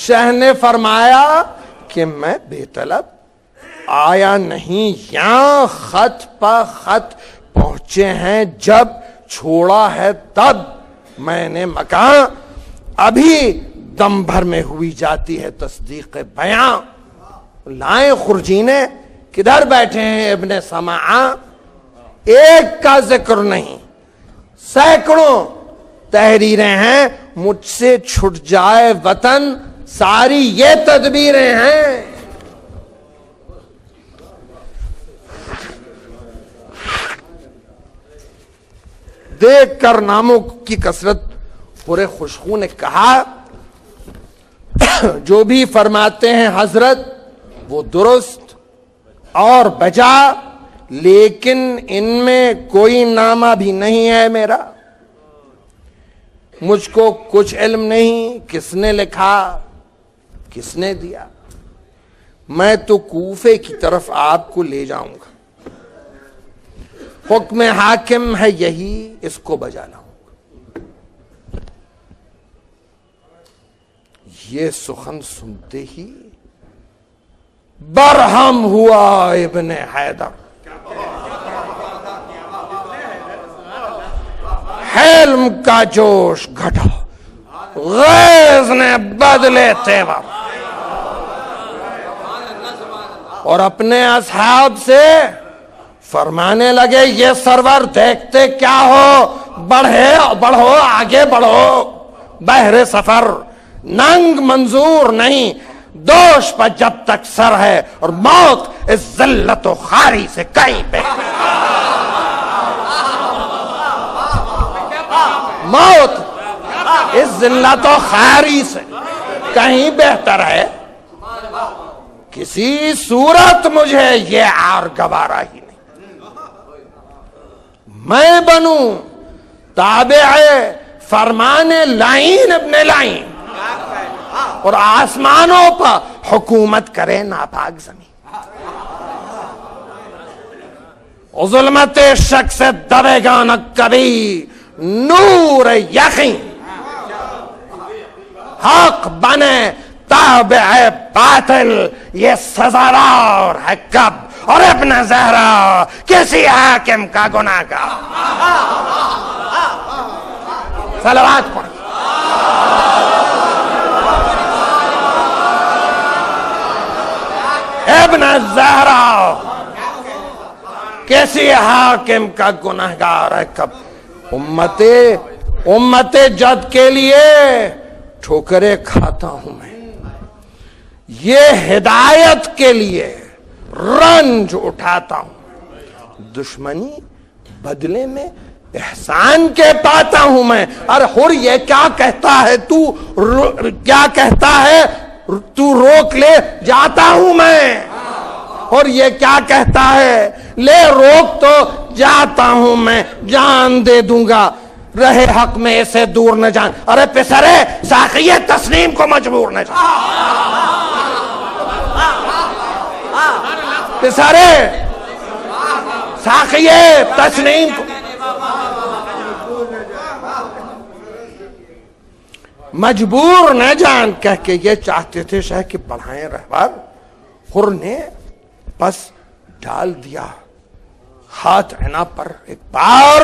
شہ نے فرمایا کہ میں بے طلب آیا نہیں، یہاں خط پہ خط پہنچے ہیں جب، چھوڑا ہے تب میں نے مکان، ابھی دم بھر میں ہوئی جاتی ہے تصدیق بیاں۔ لائیں خرجینے، کدھر بیٹھے ہیں ابن سماع، ایک کا ذکر نہیں، سینکڑوں تحریریں ہیں، مجھ سے چھٹ جائے وطن ساری یہ تدبیریں ہیں۔ دیکھ کر ناموں کی کثرت پورے خوشخو نے کہا جو بھی فرماتے ہیں حضرت وہ درست اور بجا، لیکن ان میں کوئی نامہ بھی نہیں ہے میرا، مجھ کو کچھ علم نہیں کس نے لکھا کس نے دیا، میں تو کوفے کی طرف آپ کو لے جاؤں گا، حکم حاکم ہے یہی، اس کو بجا لاؤں گا۔ یہ سخن سنتے ہی برہم ہوا ابن حیدر، حلم کا جوش گھٹا، غیظ نے بدلے تیور، اور اپنے اصحاب سے فرمانے لگے یہ سرور دیکھتے کیا ہو، بڑھو آگے بڑھو، بحر سفر ننگ منظور نہیں، دوش پر جب تک سر ہے، اور موت اس ذلت و خاری سے کہیں پہ، موت اس ذلت و خاری سے کہیں بہتر ہے، کسی صورت مجھے یہ عار گوارا ہی نہیں، میں بنوں تابع فرمان لائن ابن لائن، اور آسمانوں پر حکومت کرے ناپاک زمین، اور ظلمت شک سے دبے گا نہ کبھی نور یقین، حق بنے تابع باطل یہ سزاوار ہے کب، اور ابن زہرا کسی حاکم کا گناہ گار۔ صلوات پڑھ۔ ابن زہرا کسی حاکم کا گناہ گار ہے کب، امت جد کے لیے ٹھوکریں کھاتا ہوں میں، یہ ہدایت کے لیے رنج اٹھاتا ہوں، دشمنی بدلے میں احسان کے پاتا ہوں میں۔ ارے حر یہ کیا کہتا ہے تو، کیا کہتا ہے تو روک لے جاتا ہوں میں، اور یہ کیا کہتا ہے لے روک تو جاتا ہوں میں، جان دے دوں گا رہے حق میں اسے دور نہ جان۔ ارے پسرے ساقی تسلیم کو مجبور نہ جان، پسرے ساقی تسلیم کو مجبور نہ جان کہہ کے یہ چاہتے تھے شاہ کہ بڑھائیں رہبر۔ حر نے بس ڈال دیا ہاتھ عنا پر ایک بار،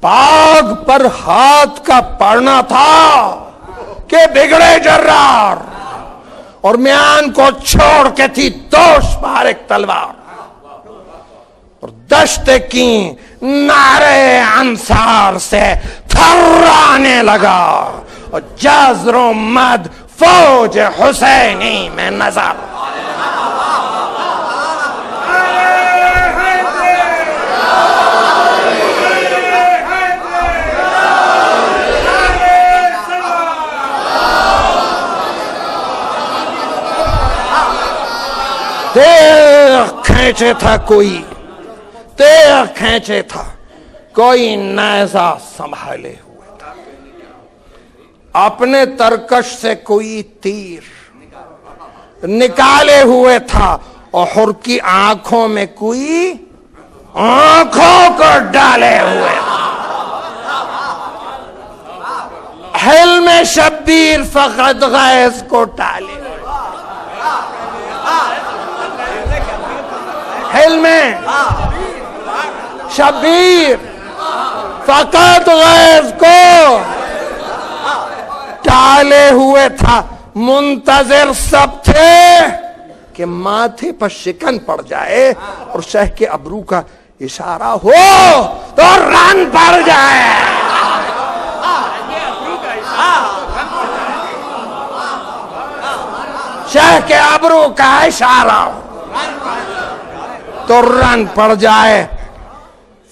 باغ پر ہاتھ کا پڑنا تھا کہ بگڑے جرار، اور میان کو چھوڑ کے تھی دوش پار ایک تلوار، اور دشت کی نعرے انصار سے تھرانے لگا، اور جزر و مد فوج حسینی میں نظر۔ تیغ کھینچے تھا کوئی، تیغ کھینچے تھا کوئی، نیزہ سنبھالے ہوئے تھا، اپنے ترکش سے کوئی تیر نکالے ہوئے تھا، اور حر کی آنکھوں میں کوئی آنکھوں کو ڈالے ہوئے تھا۔ حلم شبیر فقط غیظ کو ٹالے. حلم شبیر فقط غیظ کو ٹالے ہوئے تھا. منتظر سب تھے کہ ماتھے پر شکن پڑ جائے اور شہ کے ابرو کا اشارہ ہو تو رن پڑ جائے. شہ کے ابرو کا اشارہ ہو تو رن پڑ جائے.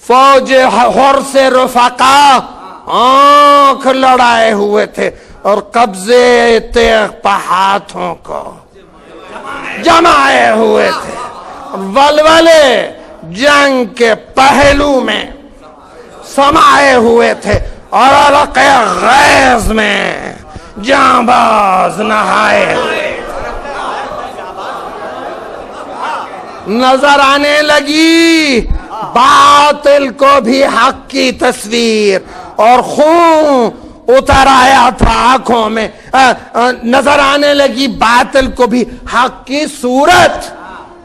فوج حر سے رفقا آنکھ لڑائے ہوئے تھے اور قبضے تیغ پہ ہاتھوں کو جمائے ہوئے تھے. ولولے جنگ کے پہلو میں سمائے ہوئے تھے اور علق غیظ میں جانباز نہائے ہوئے. نظر آنے لگی باطل کو بھی حق کی تصویر اور خون اتر آیا تھا آنکھوں میں. نظر آنے لگی باطل کو بھی حق کی صورت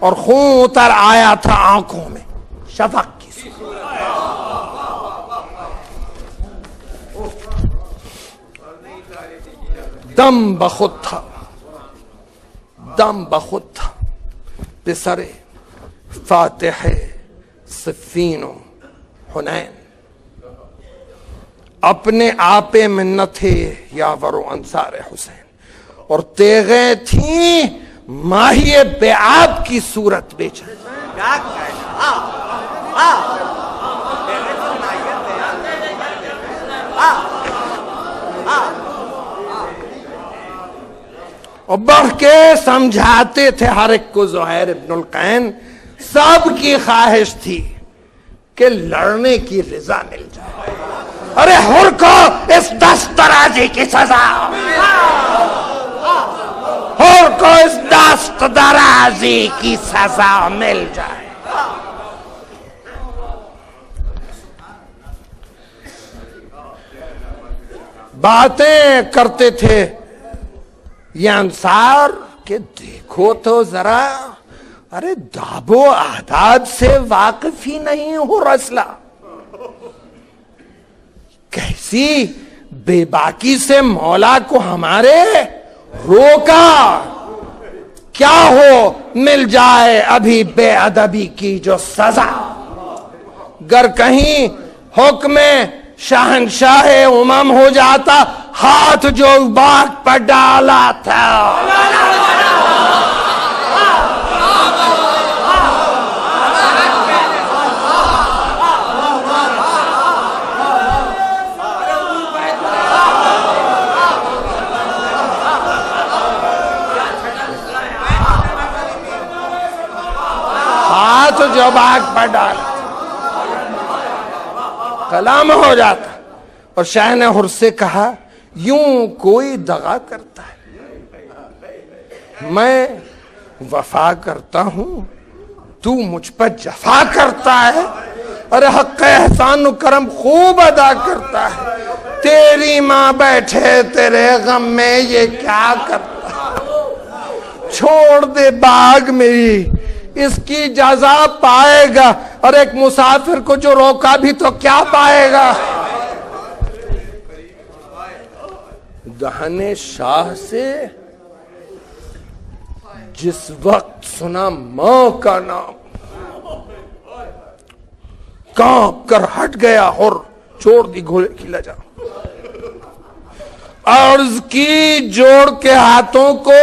اور خون اتر آیا تھا آنکھوں میں شفق کی صورت. دم بخود تھا، دم بخود تھا پسر فاتح صفین و حنین. اپنے آپے میں نہ تھے یاور و انصار حسین اور تیغیں تھیں ماہی بیعاب کی صورت بیچن. اور بڑھ کے سمجھاتے تھے ہر ایک کو زہیر ابن القین. سب کی خواہش تھی کہ لڑنے کی رضا مل جائے. ارے حر کو اس دست درازی کی سزا، حر کو اس دست درازی کی سزا مل جائے. باتیں کرتے تھے یہ انصار کہ دیکھو تو ذرا، ارے داب و اعداد سے واقف ہی نہیں ہو رسلہ. کیسی بے باکی سے مولا کو ہمارے روکا. کیا ہو مل جائے ابھی بے ادبی کی جو سزا. گر کہیں حکم شہنشاہ امم ہو جاتا ہاتھ جو باغ پر ڈالا تھا. ہاتھ جو باغ پر ڈالا کلام ہو جاتا. اور شاہ نے حر سے کہا یوں کوئی دغا کرتا ہے، میں وفا کرتا ہوں تو مجھ پر جفا کرتا ہے. ارے حق احسان و کرم خوب ادا کرتا ہے. تیری ماں بیٹھے تیرے غم میں یہ کیا کرتا. چھوڑ دے باغ میری، اس کی جزا پائے گا. اور ایک مسافر کو جو روکا بھی تو کیا پائے گا. دہن شاہ سے جس وقت سنا ماں کا نام کانپ کر ہٹ گیا. حر چھوڑ دی گھوڑے کی لجا. عرض کی جوڑ کے ہاتھوں کو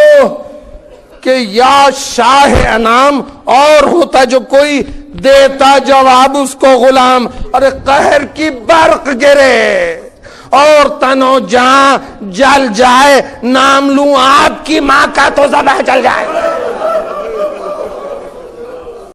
کہ یا شاہ انام، اور ہوتا جو کوئی دیتا جواب اس کو غلام. ارے قہر کی برق گرے اور تنو جہاں جل جائے، نام لوں آپ کی ماں کا تو ذبح چل جائے.